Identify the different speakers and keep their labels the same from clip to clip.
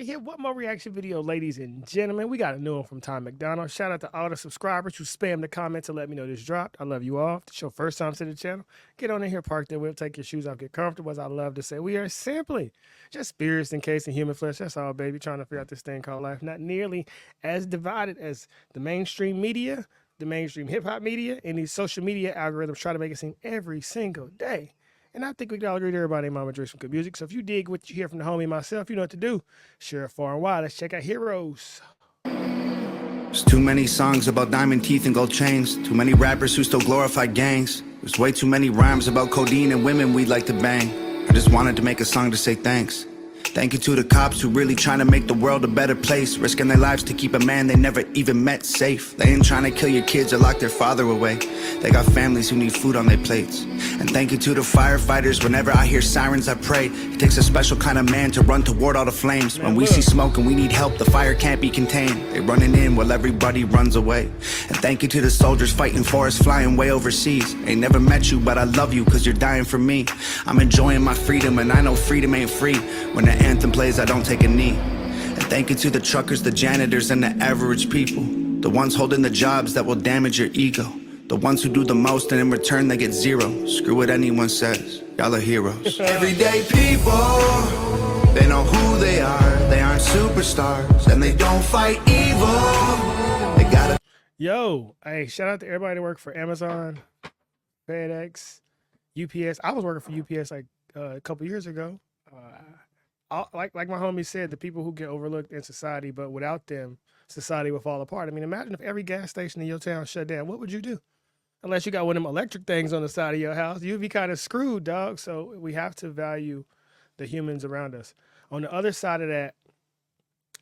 Speaker 1: here. One more reaction video, ladies and gentlemen. We got a new one from MacDonald. Shout out to all the subscribers who spam the comments to let me know this dropped. I love you all. If it's your first time to the channel, get on in here, park the whip, take your shoes off, get comfortable. As I love to say, we are simply just spirits encased in human flesh. That's all, baby. Trying to figure out this thing called life. Not nearly as divided as the mainstream media, the mainstream hip hop media, and these social media algorithms try to make it seem every single day. And I think we can all agree that everybody in Mama Dre some good music. So if you dig what you hear from the homie and myself, you know what to do. Share it far and wide. Let's check out Heroes.
Speaker 2: There's too many songs about diamond teeth and gold chains. Too many rappers who still glorify gangs. There's way too many rhymes about codeine and women we'd like to bang. I just wanted to make a song to say thanks. Thank you to the cops who really trying to make the world a better place, risking their lives to keep a man they never even met safe. They ain't trying to kill your kids or lock their father away. They got families who need food on their plates. And thank you to the firefighters. Whenever I hear sirens, I pray. It takes a special kind of man to run toward all the flames. When we see smoke and we need help, the fire can't be contained. They running in while everybody runs away. And thank you to the soldiers fighting for us, flying way overseas. Ain't never met you, but I love you cause you're dying for me. I'm enjoying my freedom and I know freedom ain't free. When the anthem plays, I don't take a knee. And thank you to the truckers, the janitors, and the average people. The ones holding the jobs that will damage your ego. The ones who do the most and in return they get zero. Screw what anyone says, y'all are heroes. Everyday people, they know who they are. They aren't superstars and they don't fight evil. They gotta.
Speaker 1: Yo, hey, shout out to everybody that work for Amazon, FedEx, UPS. I was working for UPS like a couple years ago. Like my homie said, the people who get overlooked in society, but without them, society will fall apart. I mean, imagine if every gas station in your town shut down. What would you do? Unless you got one of them electric things on the side of your house, you'd be kind of screwed, dog. So we have to value the humans around us. On the other side of that,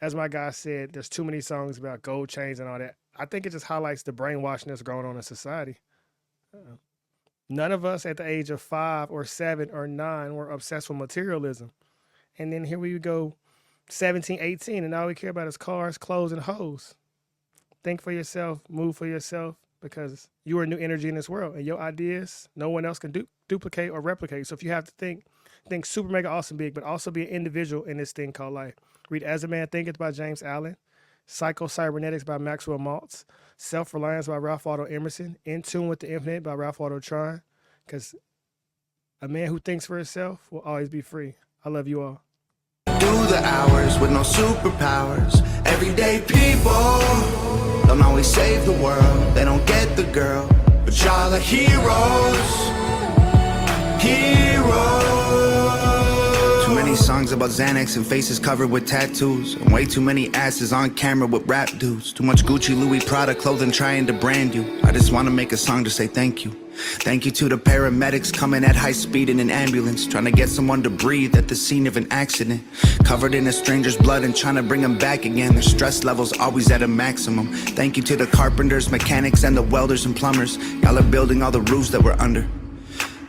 Speaker 1: as my guy said, there's too many songs about gold chains and all that. I think it just highlights the brainwashing that's going on in society. None of us at the age of 5 or 7 or 9 were obsessed with materialism. And then here we go, 17, 18, and all we care about is cars, clothes, and hoes. Think for yourself, move for yourself, because you are a new energy in this world, and your ideas, no one else can duplicate or replicate. So if you have to think super mega awesome big, but also be an individual in this thing called life. Read As a Man Thinketh by James Allen, Psycho-Cybernetics by Maxwell Maltz, Self-Reliance by Ralph Waldo Emerson, In Tune with the Infinite by Ralph Waldo Trine, because a man who thinks for himself will always be free. I love you all.
Speaker 2: Do the hours with no superpowers. Everyday people don't always save the world. They don't get the girl, but y'all are heroes. Heroes. Too many songs about Xanax and faces covered with tattoos, and way too many asses on camera with rap dudes. Too much Gucci, Louis, Prada clothing trying to brand you. I just want to make a song to say thank you. Thank you to the paramedics coming at high speed in an ambulance, trying to get someone to breathe at the scene of an accident, covered in a stranger's blood and trying to bring them back again. Their stress levels always at a maximum. Thank you to the carpenters, mechanics, and the welders and plumbers. Y'all are building all the roofs that we're under,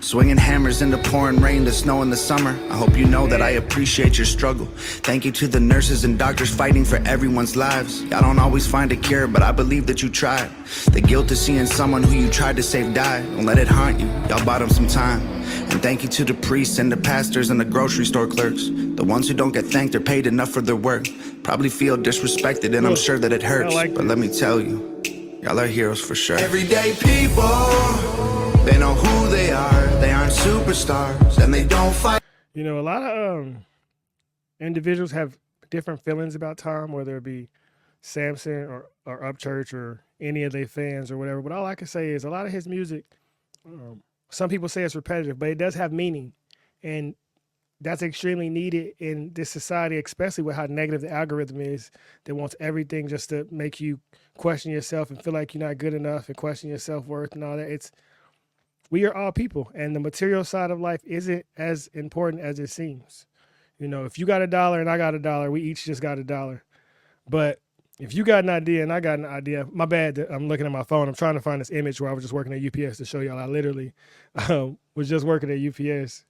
Speaker 2: swinging hammers in the pouring rain, the snow in the summer. I hope you know that I appreciate your struggle. Thank you to the nurses and doctors fighting for everyone's lives. Y'all don't always find a cure, but I believe that you tried. The guilt of seeing someone who you tried to save die, don't let it haunt you. Y'all bought them some time. And thank you to the priests and the pastors and the grocery store clerks. The ones who don't get thanked or paid enough for their work. Probably feel disrespected and I'm sure that it hurts. But let me tell you, y'all are heroes for sure. Everyday people, they know who they are. They aren't superstars and they don't fight.
Speaker 1: You know, a lot of individuals have different feelings about Tom, whether it be Samson or Upchurch or any of their fans or whatever. But all I can say is a lot of his music, some people say it's repetitive, but it does have meaning. And that's extremely needed in this society, especially with how negative the algorithm is that wants everything just to make you question yourself and feel like you're not good enough and question your self-worth and all that. We are all people, and the material side of life isn't as important as it seems. You know, if you got $1 and I got $1, we each just got $1. But if you got an idea and I got an idea, my bad, I'm looking at my phone. I'm trying to find this image where I was just working at UPS to show y'all. I literally was just working at UPS,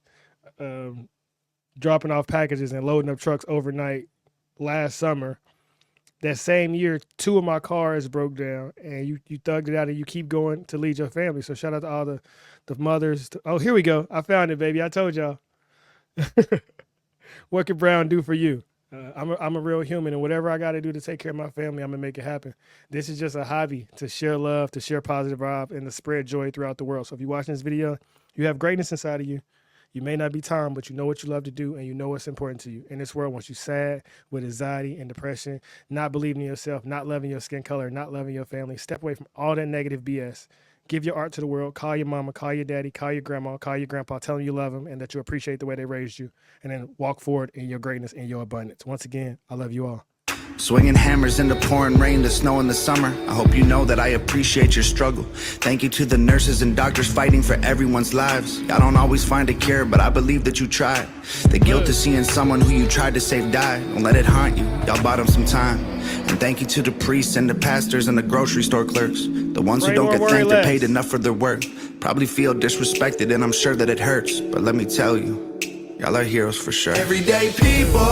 Speaker 1: dropping off packages and loading up trucks overnight last summer. That same year, 2 of my cars broke down, and you thugged it out, and you keep going to lead your family. So shout out to all the mothers. Oh, here we go. I found it, baby. I told y'all. What can Brown do for you? I'm a real human, and whatever I got to do to take care of my family, I'm gonna make it happen. This is just a hobby to share love, to share positive vibe, and to spread joy throughout the world. So if you're watching this video, you have greatness inside of you. You may not be Tom, but you know what you love to do, and you know what's important to you. And this world wants you sad with anxiety and depression, not believing in yourself, not loving your skin color, not loving your family. Step away from all that negative BS. Give your art to the world. Call your mama, call your daddy, call your grandma, call your grandpa. Tell them you love them and that you appreciate the way they raised you. And then walk forward in your greatness and your abundance. Once again, I love you all.
Speaker 2: Swinging hammers in the pouring rain, the snow in the summer. I hope you know that I appreciate your struggle. Thank you to the nurses and doctors fighting for everyone's lives. I don't always find a cure, but I believe that you tried. The guilt of seeing someone who you tried to save die. Don't let it haunt you, y'all bought them some time. And thank you to the priests and the pastors and the grocery store clerks. The ones who don't get thanked or paid enough for their work. Probably feel disrespected and I'm sure that it hurts. But let me tell you, y'all are heroes for sure. Everyday people,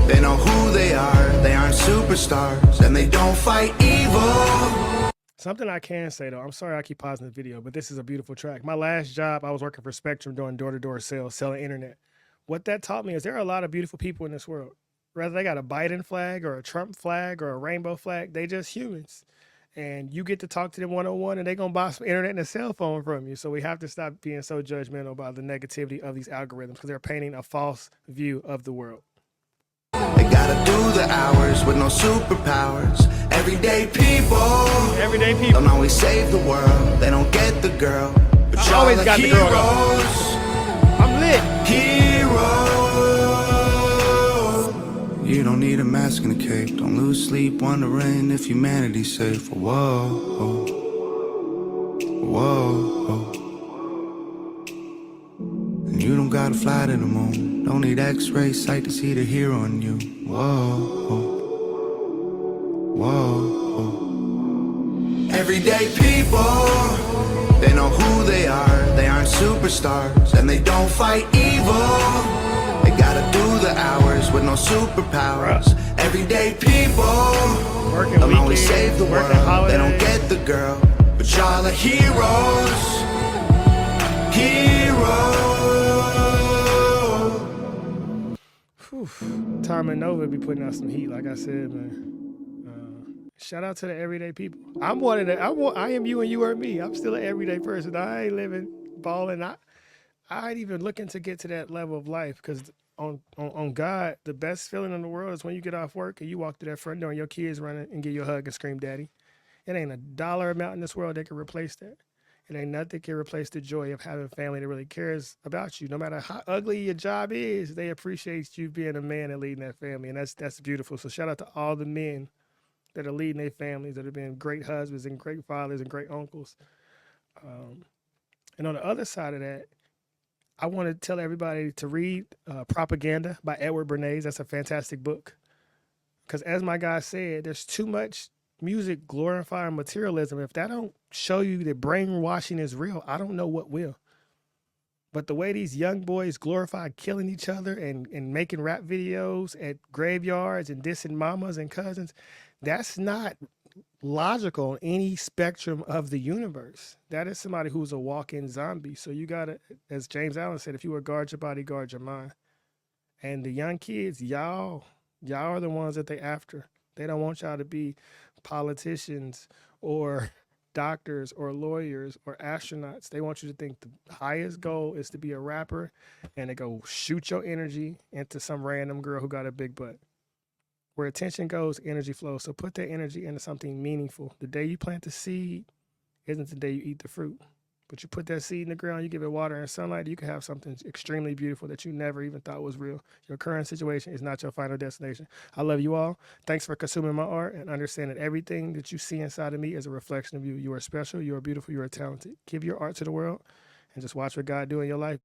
Speaker 2: they know who they are, they aren't superstars, and they don't fight evil.
Speaker 1: Something I can say though, I'm sorry I keep pausing the video, but this is a beautiful track. My last job, I was working for Spectrum doing door-to-door sales, selling internet. What that taught me is there are a lot of beautiful people in this world. Whether they got a Biden flag or a Trump flag or a rainbow flag, they just humans. And you get to talk to them one-on-one and they're going to buy some internet and a cell phone from you. So we have to stop being so judgmental about the negativity of these algorithms because they're painting a false view of the world.
Speaker 2: They gotta do the hours with no superpowers. Everyday people don't always save the world. They don't get the girl, but
Speaker 1: I
Speaker 2: y'all
Speaker 1: always
Speaker 2: are
Speaker 1: got the
Speaker 2: heroes.
Speaker 1: girl. I'm lit.
Speaker 2: Heroes. You don't need a mask and a cape. Don't lose sleep wondering if humanity's safe. Whoa, whoa. And you don't gotta fly to the moon. Don't need x-ray sight to see the hero in you. Whoa. Everyday people, they know who they are. They aren't superstars and they don't fight evil. They gotta do the hours with no superpowers. Everyday people don't always save the world. They don't get the girl, but y'all are heroes.
Speaker 1: Tom and Nova be putting out some heat, like I said, man. Shout out to the everyday people. I am you and you are me. I'm still an everyday person. I ain't living balling. I ain't even looking to get to that level of life because on God, the best feeling in the world is when you get off work and you walk through that front door and your kids running and give you a hug and scream, "Daddy." It ain't a dollar amount in this world that can replace that. It ain't nothing can replace the joy of having a family that really cares about you. No matter how ugly your job is, they appreciate you being a man and leading that family. And that's beautiful. So shout out to all the men that are leading their families, that have been great husbands and great fathers and great uncles. And on the other side of that, I want to tell everybody to read Propaganda by Edward Bernays. That's a fantastic book. Because as my guy said, there's too much music glorifying materialism. If that don't show you that brainwashing is real, I don't know what will. But the way these young boys glorify killing each other and making rap videos at graveyards and dissing mamas and cousins, that's not logical on any spectrum of the universe. That is somebody who's a walking zombie. So you gotta, as James Allen said, if you would guard your body, guard your mind. And the young kids, y'all are the ones that they after. They don't want y'all to be politicians or doctors or lawyers or astronauts. They want you to think the highest goal is to be a rapper and to go shoot your energy into some random girl who got a big butt. Where attention goes, energy flows. So put that energy into something meaningful. The day you plant the seed isn't the day you eat the fruit. But you put that seed in the ground, you give it water and sunlight, you can have something extremely beautiful that you never even thought was real. Your current situation is not your final destination. I love you all. Thanks for consuming my art and understand that everything that you see inside of me is a reflection of you. You are special, you are beautiful, you are talented. Give your art to the world and just watch what God do in your life.